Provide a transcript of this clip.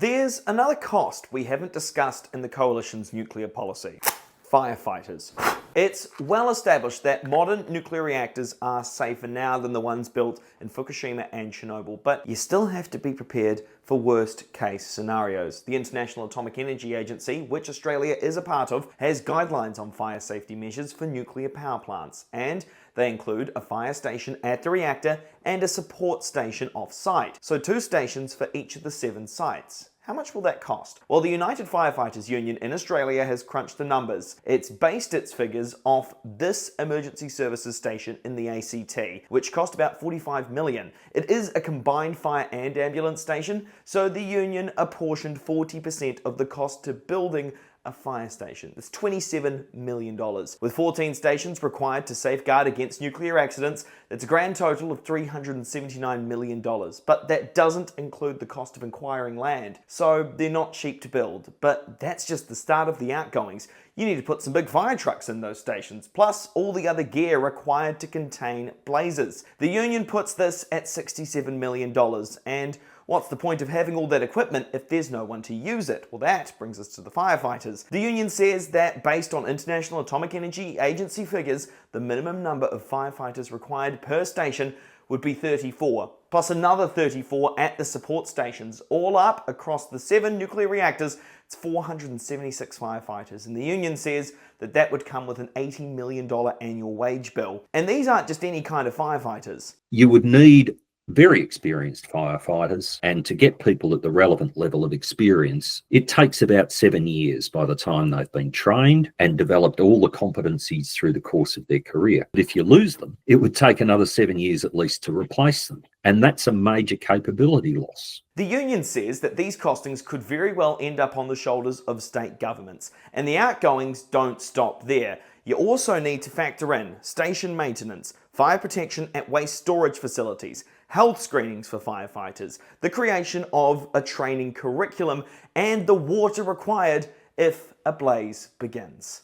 There's another cost we haven't discussed in the coalition's nuclear policy: firefighters. It's well established that modern nuclear reactors are safer now than the ones built in Fukushima and Chernobyl, but you still have to be prepared for worst case scenarios. The International Atomic Energy Agency, which Australia is a part of, has guidelines on fire safety measures for nuclear power plants, and they include a fire station at the reactor and a support station off-site. So 2 stations for each of the 7 sites. How much will that cost? Well, the United Firefighters Union in Australia has crunched the numbers. It's based its figures off this emergency services station in the ACT, which cost about $45 million. It is a combined fire and ambulance station, so the union apportioned 40% of the cost to building a fire station. That's $27 million. With 14 stations required to safeguard against nuclear accidents, that's a grand total of $379 million. But that doesn't include the cost of acquiring land, so they're not cheap to build. But that's just the start of the outgoings. You need to put some big fire trucks in those stations, plus all the other gear required to contain blazes. The union puts this at $67 million, and what's the point of having all that equipment if there's no one to use it? Well, that brings us to the firefighters. The union says that based on International Atomic Energy Agency figures, the minimum number of firefighters required per station would be 34, plus another 34 at the support stations. All up, across the 7 nuclear reactors, it's 476 firefighters, and the union says that that would come with an $80 million annual wage bill. And these aren't just any kind of firefighters. You would need very experienced firefighters, and to get people at the relevant level of experience, it takes about 7 years by the time they've been trained and developed all the competencies through the course of their career. But if you lose them, it would take another 7 years at least to replace them, and that's a major capability loss. The union says that these costings could very well end up on the shoulders of state governments, and the outgoings don't stop there. You also need to factor in station maintenance, fire protection at waste storage facilities, health screenings for firefighters, the creation of a training curriculum, and the water required if a blaze begins.